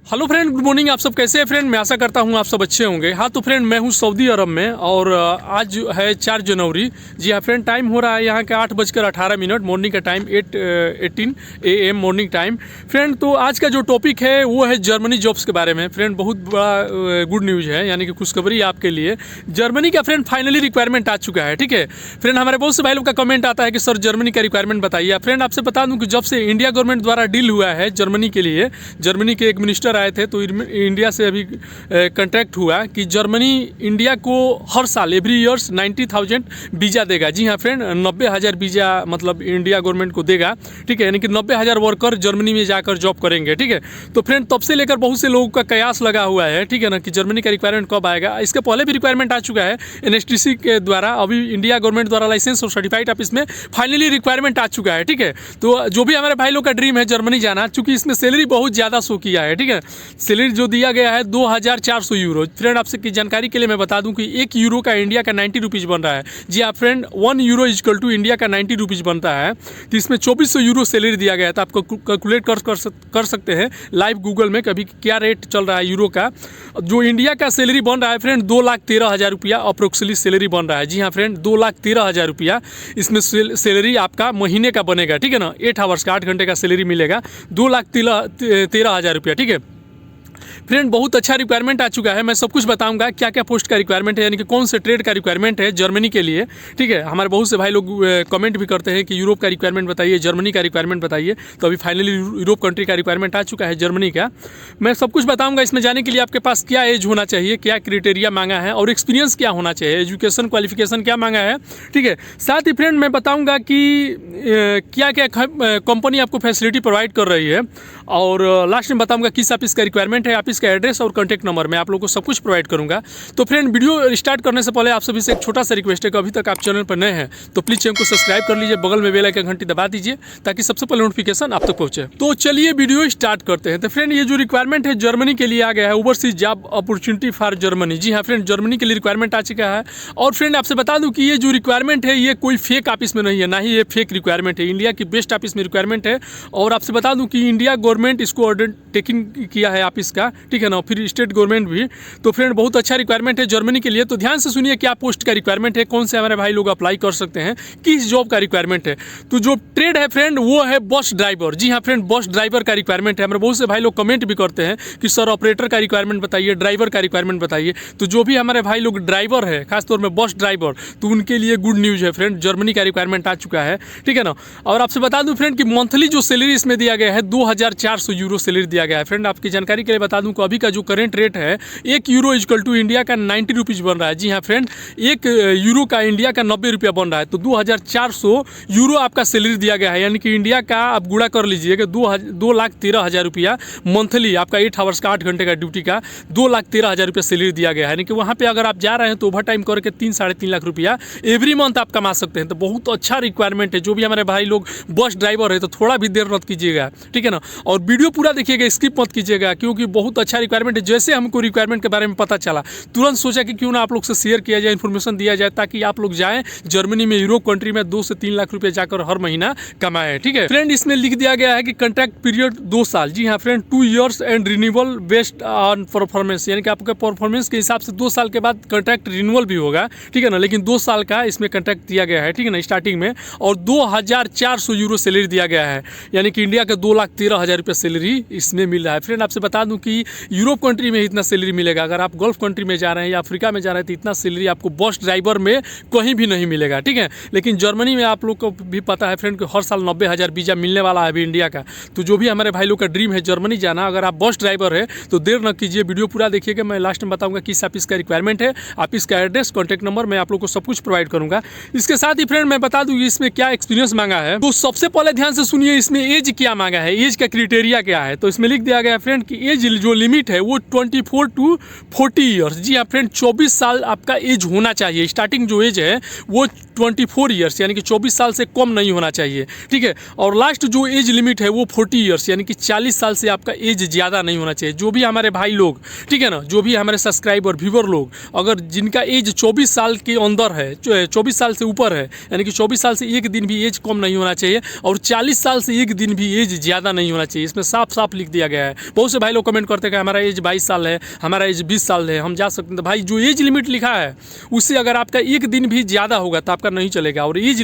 Hello friend, good morning. आप सब कैसे हैं फ्रेंड? मैं आशा करता हूं आप सब अच्छे होंगे। हाँ तो फ्रेंड, मैं हूं सऊदी अरब में और आज है 4 जनवरी। जी हाँ फ्रेंड, टाइम हो रहा है यहाँ के 8:18। मॉर्निंग का time 8:18 AM morning time. Friend तो आज का जो टॉपिक है वो है जर्मनी जॉब्स के बारे में। फ्रेंड बहुत बड़ा गुड न्यूज़ है, यानी कि खुशखबरी आपके लिए। जर्मनी का फ्रेंड फाइनली रिक्वायरमेंट आ चुका है। ठीक है फ्रेंड, हमारे बहुत से भाई लोग का कमेंट आता है कि सर जर्मनी का रिक्वायरमेंट बताइए। फ्रेंड आपसे बता दूँ कि जब से इंडिया गवर्नमेंट द्वारा डील हुआ है जर्मनी के लिए, जर्मनी के एक मिनिस्टर आए थे तो इंडिया से अभी कॉन्ट्रैक्ट हुआ कि जर्मनी इंडिया को हर साल एवरी ईयर्स 90,000 वीज़ा देगा। जी हाँ फ्रेंड, 90,000 वीज़ा मतलब इंडिया गवर्नमेंट को देगा। ठीक है, यानी कि 90,000 वर्कर जर्मनी में जाकर जॉब करेंगे। ठीक है, तो फ्रेंड तब से लेकर बहुत से लोगों का कयास लगा हुआ है, ठीक है ना, कि जर्मनी का रिक्वायरमेंट कब आएगा। इसके पहले भी रिक्वायरमेंट आ चुका है NSTC के द्वारा। अभी इंडिया गवर्नमेंट द्वारा लाइसेंस और सर्टिफाइड ऑफिस में फाइनली रिक्वायरमेंट आ चुका है। ठीक है, तो जो भी हमारे भाई लोग का ड्रीम है जर्मनी जाना, चूँकि इसमें सैलरी बहुत ज़्यादा शो किया है। ठीक है, सैलरी जो दिया गया है 2,400 यूरो। फ्रेंड आपसे की जानकारी के लिए मैं बता दूं कि 1 यूरो का इंडिया का 90 रुपीज़ बन रहा है। जी हाँ friend, 1 euro equal to India का 90 रुपीज़ बनता है। तो इसमें 2400 यूरो सैलरी दिया गया है। तो आप कैलकुलेट कर सकते हैं लाइव गूगल में कभी क्या रेट चल रहा है यूरो का। जो इंडिया का सैलरी बन रहा है फ्रेंड 2,13,000 रुपया अप्रोक्सिमेटली सैलरी बन रहा है। जी हाँ फ्रेंड, 2,13,000 रुपया इसमें सैलरी आपका महीने का बनेगा। ठीक है ना, 8 आवर्स का 8 घंटे का सैलरी मिलेगा, 2,13,000 रुपया। ठीक है फ्रेंड, बहुत अच्छा रिक्वायरमेंट आ चुका है। मैं सब कुछ बताऊंगा क्या क्या पोस्ट का रिक्वायरमेंट है, यानी कि कौन से ट्रेड का रिक्वायरमेंट है जर्मनी के लिए। ठीक है, हमारे बहुत से भाई लोग कमेंट भी करते हैं कि यूरोप का रिक्वायरमेंट बताइए, जर्मनी का रिक्वायरमेंट बताइए। तो अभी फाइनली यूरोप कंट्री का रिक्वायरमेंट आ चुका है जर्मनी का। मैं सब कुछ बताऊँगा। इसमें जाने के लिए आपके पास क्या एज होना चाहिए, क्या क्राइटेरिया मांगा है और एक्सपीरियंस क्या होना चाहिए, एजुकेशन क्वालिफिकेशन क्या मांगा है। ठीक है, साथ ही फ्रेंड मैं बताऊँगा कि क्या क्या कंपनी आपको फैसिलिटी प्रोवाइड कर रही है, और लास्ट में बताऊँगा किस ऑफिस का रिक्वायरमेंट है, ऑफिस का एड्रेस और कॉन्टैक्ट नंबर मैं आप लोगों को सब कुछ प्रोवाइड करूंगा। तो फ्रेंड वीडियो स्टार्ट करने से पहले आप सभी से एक छोटा सा रिक्वेस्ट है कि अभी तक आप चैनल पर नए हैं तो प्लीज़ चैनल को सब्सक्राइब कर लीजिए, बगल में बेल आइकन घंटी दबा दीजिए ताकि सबसे पहले नोटिफिकेशन आप तक पहुंचे। तो चलिए वीडियो स्टार्ट करते हैं। तो फ्रेंड ये जो रिक्वायरमेंट है जर्मनी के लिए आ गया है, overseas job opportunity for Germany. जी हाँ फ्रेंड, जर्मनी के लिए रिक्वायरमेंट आ चुका है। और फ्रेंड आपसे बता दूँ कि ये जो रिक्वायरमेंट है ये कोई फेक ऑफिस में नहीं है, ना ही ये फेक रिक्वायरमेंट है, इंडिया की बेस्ट ऑफिस में रिक्वायरमेंट है। और आपसे बता दूँ कि इंडिया गवर्नमेंट इसको ऑर्डर टेकिंग किया है ऑफिस का। ठीक है ना, फिर स्टेट गवर्नमेंट भी। तो फ्रेंड बहुत अच्छा रिक्वायरमेंट है जर्मनी के लिए। तो ध्यान से सुनिए क्या पोस्ट का रिक्वायरमेंट है, कौन से हमारे भाई लोग अप्लाई कर सकते हैं, किस जॉब का रिक्वायरमेंट है। तो जो ट्रेड है फ्रेंड वो है बस ड्राइवर। जी हाँ फ्रेंड, बस ड्राइवर का रिक्वायरमेंट है। हमारे बहुत से भाई लोग कमेंट भी करते हैं कि सर ऑपरेटर का रिक्वायरमेंट बताइए, ड्राइवर का रिक्वायरमेंट बताइए। तो जो भी हमारे भाई लोग ड्राइवर है, खासतौर में बस ड्राइवर, तो उनके लिए गुड न्यूज़ है फ्रेंड, जर्मनी का रिक्वायरमेंट आ चुका है। ठीक है ना, और आपसे बता दूँ फ्रेंड कि मंथली जो सैलरी इसमें दिया गया है 2,400 यूरो सैलरी दिया गया है। फ्रेंड आपकी जानकारी के लिए बता दूँ कि अभी का जो करेंट रेट है 1 यूरो इक्वल टू इंडिया का 90 रुपीज़ बन रहा है। जी हाँ फ्रेंड, 1 यूरो का इंडिया का 90 रुपया बन रहा है। तो 2,400 यूरो आपका सैलरी दिया गया है, यानी कि इंडिया का आप गुणा कर लीजिए कि 2,13,000 रुपया मंथली आपका 8 आवर्स का 8 घंटे का ड्यूटी का 2,13,000 रुपया सैलरी दिया गया है। यानी कि वहाँ पे अगर आप जा रहे हैं तो ओवर टाइम करके 3-3.5 लाख रुपया एवरी मंथ आप कमा सकते हैं। तो बहुत अच्छा रिक्वायरमेंट है। जो भी हमारे भाई लोग बस ड्राइवर है तो थोड़ा भी देर मत कीजिएगा। ठीक है ना, और वीडियो पूरा देखिएगा, स्किप मत कीजिएगा, क्योंकि बहुत अच्छा रिक्वायरमेंट है। जैसे हमको रिक्वायरमेंट के बारे में पता चला तुरंत सोचा कि क्यों ना आप लोग से शेयर किया जाए, इन्फॉर्मेशन दिया जाए, ताकि आप लोग जाएं जर्मनी में, यूरोप कंट्री में 2 से 3 लाख रुपए जाकर हर महीना कमाएं। ठीक है फ्रेंड, इसमें लिख दिया गया है कि कॉन्ट्रैक्ट पीरियड 2 साल। जी हाँ friend, 2 years and renewal based on performance, यानी कि आपके परफॉर्मेंस के हिसाब से 2 साल के बाद कॉन्ट्रैक्ट रिन्यूअल भी होगा। ठीक है ना, लेकिन 2 साल का इसमें कॉन्ट्रैक्ट दिया गया है। ठीक है ना, स्टार्टिंग में, और 2,400 यूरो सैलरी दिया गया है, यानी कि इंडिया का 2,13,000 रुपये सैलरी इसमें मिल रहा है। फ्रेंड आपसे बता दूं कि यूरोप कंट्री में इतना सैलरी मिलेगा, अगर आप गल्फ कंट्री में जा रहे हैं या अफ्रीका में जा रहे हैं तो इतना सैलरी आपको बस ड्राइवर में कहीं भी नहीं मिलेगा। ठीक है, लेकिन जर्मनी में आप लोग को भी पता है फ्रेंड कि हर साल 90,000 वीज़ा मिलने वाला है अभी इंडिया का। तो जो भी हमारे भाई लोग का ड्रीम है जर्मनी जाना, अगर आप बस ड्राइवर है तो देर न कीजिए, वीडियो पूरा देखिएगा। मैं लास्ट में बताऊंगा किस ऑफिस का रिक्वायरमेंट है, ऑफिस का एड्रेस, कॉन्टैक्ट नंबर मैं आप लोग को सब कुछ प्रोवाइड करूंगा। इसके साथ ही फ्रेंड मैं बता दूँ इसमें क्या एक्सपीरियंस मांगा है। तो सबसे पहले ध्यान से सुनिए इसमें एज क्या मांगा है, एज का क्राइटेरिया क्या है। तो इसमें लिख दिया गया फ्रेंड कि एज जो लिमिट है वो 24 to 40 ईयर्स। जी हाँ फ्रेंड, 24 साल आपका एज होना चाहिए। स्टार्टिंग जो एज है वो 24 ईयर्स, यानी कि 24 साल से कम नहीं होना चाहिए। ठीक है, और लास्ट जो एज लिमिट है वो 40 ईयर्स, यानी कि 40 साल से आपका एज ज़्यादा नहीं होना चाहिए। जो भी हमारे भाई लोग, ठीक है ना, जो भी हमारे सब्सक्राइबर व्यूवर लोग, अगर जिनका एज 24 साल के अंदर है, 24 साल से ऊपर है, यानी कि 24 साल से एक दिन भी एज कम नहीं होना चाहिए, और 40 साल से एक दिन भी एज ज़्यादा नहीं होना चाहिए। इसमें साफ साफ लिख दिया गया है। बहुत से भाई लोग कमेंट कमेंट करते हैं कि हमारा एज 22 साल है, हमारा एज 20 साल है, हम जा सकते हैं। तो भाई जो एज लिमिट लिखा है उससे अगर आपका एक दिन भी ज़्यादा होगा तो आपका नहीं चलेगा, और एज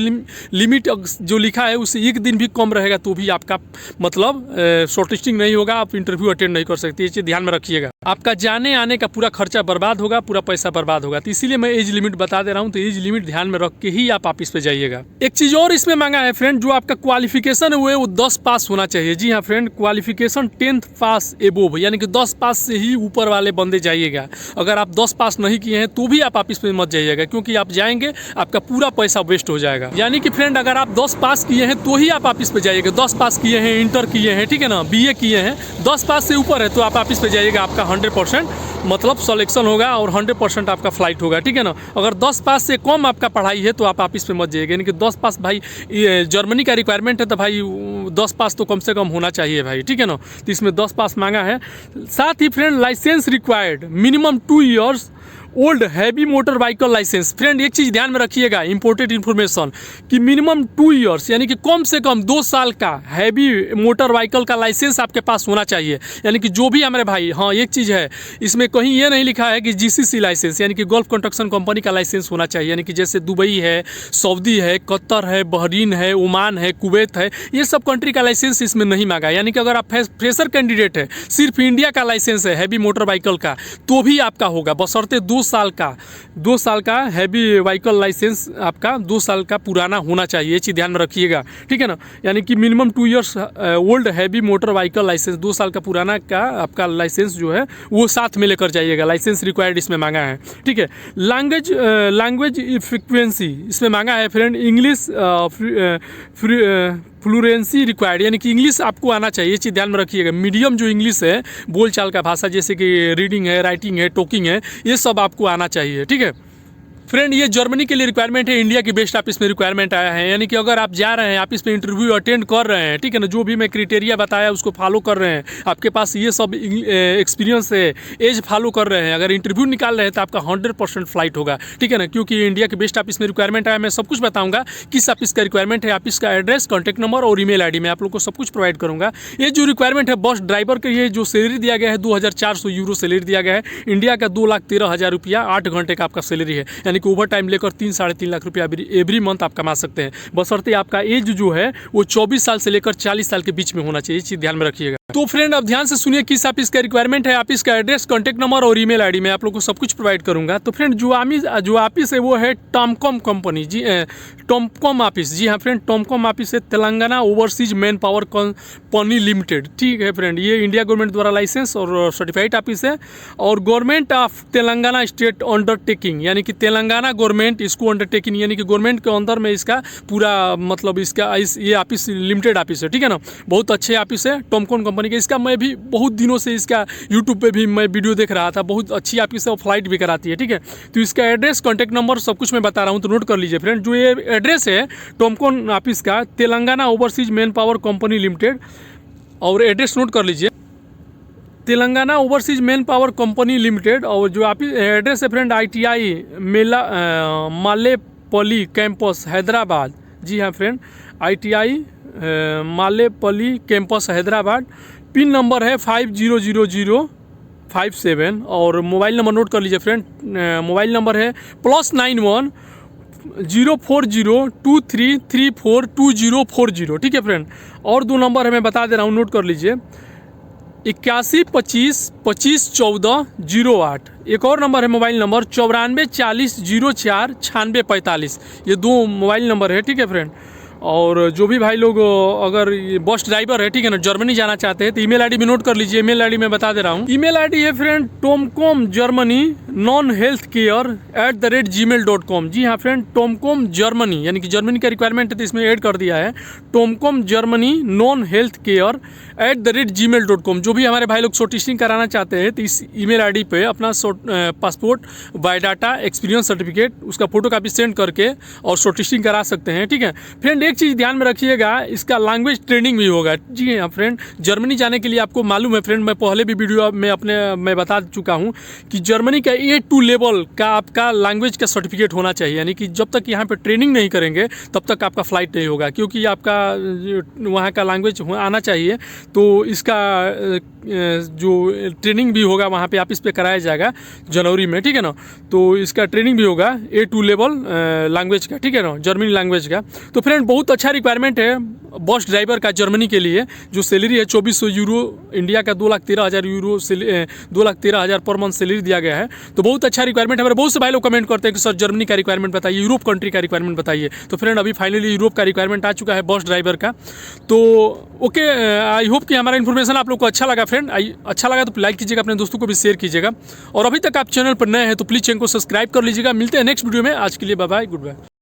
लिमिट जो लिखा है उससे एक दिन भी कम रहेगा तो भी आपका मतलब शॉर्टलिस्टिंग नहीं होगा, आप इंटरव्यू अटेंड नहीं कर सकते। ये चीज़ ध्यान में रखिएगा, आपका जाने आने का पूरा खर्चा बर्बाद होगा, पूरा पैसा बर्बाद होगा। तो इसीलिए मैं एज लिमिट बता दे रहा हूँ, तो एज लिमिट ध्यान में रख के ही आप ऑफिस पे जाइएगा। एक चीज़ और इसमें मांगा है फ्रेंड, जो आपका क्वालिफिकेशन है वो 10 पास होना चाहिए। जी हाँ फ्रेंड, क्वालिफिकेशन 10th पास एबोव, यानी कि 10 पास से ही ऊपर वाले बंदे जाइएगा। अगर आप 10 पास नहीं किए हैं तो भी आप ऑफिस पे मत जाइएगा, क्योंकि आप जाएंगे आपका पूरा पैसा वेस्ट हो जाएगा। यानी कि फ्रेंड अगर आप 10 पास किए हैं तो ही आप ऑफिस पे जाइएगा। 10 पास किए हैं, इंटर किए हैं, ठीक है ना, BA किए हैं, 10 पास से ऊपर है तो आप ऑफिस पे जाइएगा, आपका 100% मतलब सिलेक्शन होगा और 100% आपका फ्लाइट होगा, ठीक है ना। अगर 10 पास से कम आपका पढ़ाई है तो आप ऑफिस पे मत जाइएगा। यानी कि 10 पास भाई जर्मनी का रिक्वायरमेंट है तो भाई 10 पास तो कम से कम होना चाहिए भाई, ठीक है ना। तो इसमें 10 पास मांगा है। साथ ही friend license required minimum 2 years old heavy motor vehicle license. Friend एक चीज़ ध्यान में रखिएगा, इंपॉर्टेंट इन्फॉर्मेशन, कि मिनिमम 2 ईयर्स यानी कि कम से कम 2 साल का हैवी मोटर व्हीकल का लाइसेंस आपके पास होना चाहिए। यानी कि जो भी हमारे भाई, हाँ एक चीज़ है इसमें कहीं ये नहीं लिखा है कि GCC लाइसेंस यानी कि गल्फ कंस्ट्रक्शन कंपनी का लाइसेंस होना चाहिए। यानी कि जैसे दुबई है, सऊदी है, कतर है, बहरीन है, ओमान है, कुवैत है, ये सब कंट्री का लाइसेंस इसमें नहीं मांगा। यानी कि अगर आप फ्रेशर कैंडिडेट है, सिर्फ इंडिया का लाइसेंस है हैवी मोटर व्हीकल का, तो भी आपका होगा, बशर्ते 2 साल का हैवी व्हीकल लाइसेंस आपका 2 साल का पुराना होना चाहिए। ये चीज़ ध्यान में रखिएगा, ठीक है ना। यानी कि minimum 2 years old heavy motor vehicle licence, 2 साल का पुराना का आपका लाइसेंस जो है वो साथ में लेकर जाइएगा। लाइसेंस रिक्वायर्ड इसमें मांगा है, ठीक है। लैंग्वेज फ्रिक्वेंसी इसमें मांगा है फ्रेंड, इंग्लिश फ्लुरेंसी रिक्वायर्ड, यानी कि इंग्लिश आपको आना चाहिए। ये चीज़ ध्यान में रखिएगा। मीडियम जो इंग्लिश है, बोलचाल का भाषा, जैसे कि रीडिंग है, राइटिंग है, टॉकिंग है, ये सब आपको आना चाहिए, ठीक है। फ्रेंड ये जर्मनी के लिए रिक्वायरमेंट है, इंडिया की बेस्ट ऑफिस में रिक्वायरमेंट आया है। यानी कि अगर आप जा रहे हैं ऑफिस में इंटरव्यू अटेंड कर रहे हैं, ठीक है ना, जो भी मैं क्राइटेरिया बताया उसको फॉलो कर रहे हैं, आपके पास ये सब एक्सपीरियंस है, एज फॉलो कर रहे हैं, अगर इंटरव्यू निकाल रहे हैं तो आपका 100% फ्लाइट होगा, ठीक है ना। क्योंकि इंडिया के बेस्ट ऑफिस में रिक्वायरमेंट आया, मैं सब कुछ बताऊँगा किस ऑफिस का रिक्वायरमेंट है, ऑफिस का एड्रेस, कॉन्टैक्ट नंबर और ईमेल ID मैं आप लोग को सब कुछ प्रोवाइड करूँगा। ये जो रिक्वायरमेंट है बस ड्राइवर के लिए जो सैलरी दिया गया है 2400 यूरो सैलरी दिया गया है। इंडिया का 2,13,000 रुपया 8 घंटे का आपका सैलरी है। यानी कि ओवर टाइम लेकर 3-3.5 लाख रुपया एवरी मंथ आप कमा सकते हैं, बशर्ते आपका एज जो है वो 24 साल से लेकर 40 साल के बीच में होना चाहिए। चीज़ ध्यान में रखिएगा। तो फ्रेंड अब ध्यान से सुनिए किस ऑफिस का रिक्वायरमेंट है, ऑफिस का एड्रेस, कॉन्टैक्ट नंबर और ईमेल ID मैं आप लोग को सब कुछ प्रोवाइड करूंगा। तो फ्रेंड जो ऑफिस है वो है टॉमकॉम कंपनी, जी टॉमकॉम ऑफिस। जी हाँ फ्रेंड, टॉमकॉम ऑफिस है Telangana overseas man power company limited, ठीक है फ्रेंड। ये इंडिया गवर्नमेंट द्वारा लाइसेंस और सर्टिफाइड ऑफिस है, और government of Telangana state undertaking, यानी कि तेलंगाना गवर्नमेंट इसको अंडरटेकिंग, यानी कि गवर्नमेंट के अंदर में इसका पूरा मतलब ये ऑफिस लिमिटेड ऑफिस है, ठीक है ना। बहुत अच्छे ऑफिस है टॉमकॉम कंपनी के। इसका मैं भी बहुत दिनों से इसका यूट्यूब पे भी मैं वीडियो देख रहा था, बहुत अच्छी ऑफिस है और फ्लाइट भी कराती है, ठीक है। तो इसका एड्रेस, कॉन्टैक्ट नंबर सब कुछ मैं बता रहा हूँ, तो नोट कर लीजिए फ्रेंड। जो ये एड्रेस है टॉमकॉम ऑफिस का, Telangana overseas man power company limited, और एड्रेस नोट कर लीजिए, Telangana overseas man power company limited. और जो ऑफिस एड्रेस है friend ITI Mallepally campus Hyderabad. जी हाँ friend, ITI Mallepally campus Hyderabad. Pin number है 500057, और मोबाइल नंबर नोट कर लीजिए फ्रेंड। मोबाइल नंबर है +91 04023342040, ठीक है फ्रेंड। और 2 नंबर है मैं बता दे रहा हूँ, नोट कर लीजिए, 8125251408। एक और नंबर है मोबाइल नंबर 9440049645। ये 2 मोबाइल नंबर है, ठीक है फ्रेंड। और जो भी भाई लोग अगर बस ड्राइवर है, ठीक है ना, जर्मनी जाना चाहते हैं, तो ईमेल ID में नोट कर लीजिए। ईमेल ID मैं बता दे रहा हूँ, ईमेल ID है फ्रेंड टॉमकॉम जर्मनी non-healthcare@gmail.com। जी हाँ फ्रेंड, टॉमकॉम जर्मनी, यानी कि जर्मनी का रिक्वायरमेंट है तो इसमें ऐड कर दिया है, टॉमकॉम जर्मनी non-healthcare@gmail.com। जो भी हमारे भाई लोग शॉर्टलिस्टिंग कराना चाहते हैं तो इस ईमेल ID पे अपना पासपोर्ट, बायोडाटा, एक्सपीरियंस सर्टिफिकेट, उसका फोटो कॉपी सेंड करके और शॉर्टलिस्टिंग करा सकते हैं, ठीक है फ्रेंड। एक चीज़ ध्यान में रखिएगा, इसका लैंग्वेज ट्रेनिंग भी होगा। जी हाँ फ्रेंड, जर्मनी जाने के लिए आपको मालूम है फ्रेंड, मैं पहले भी वीडियो में मैं बता चुका हूँ कि जर्मनी का A2 लेवल का आपका लैंग्वेज का सर्टिफिकेट होना चाहिए। यानी कि जब तक यहाँ पे ट्रेनिंग नहीं करेंगे तब तक आपका फ़्लाइट नहीं होगा, क्योंकि आपका वहाँ का लैंग्वेज आना चाहिए। तो इसका जो ट्रेनिंग भी होगा वहाँ पे ऑफिस पे कराया जाएगा जनवरी में, ठीक है ना। तो इसका ट्रेनिंग भी होगा A2 लेवल लैंग्वेज का, ठीक है ना, जर्मनी लैंग्वेज का। तो फ्रेंड बहुत अच्छा रिक्वायरमेंट है बस ड्राइवर का जर्मनी के लिए। जो सैलरी है 2400 यूरो, इंडिया का 2,13,000 यूरो, 2,13,000 पर मंथ सैलरी दिया गया है। तो बहुत अच्छा रिक्वायरमेंट है। हमारे बहुत से भाई लोग कमेंट करते हैं कि सर जर्मनी का रिक्वायरमेंट बताइए, यूरोप कंट्री का रिक्वायरमेंट बताइए। तो फ्रेंड अभी फाइनली यूरोप का रिक्वायरमेंट आ चुका है बस ड्राइवर का। तो ओके, आई होप कि हमारा इन्फॉर्मेशन आप लोग को अच्छा लगा फ्रेंड। अच्छा लगा तो लाइक कीजिएगा, अपने दोस्तों को भी शेयर कीजिएगा। और अभी तक आप चैनल पर नए हैं तो प्लीज़ चैनल को सब्सक्राइब कर लीजिएगा। मिलते हैं नेक्स्ट वीडियो में। आज के लिए बाय बाय, गुड बाय।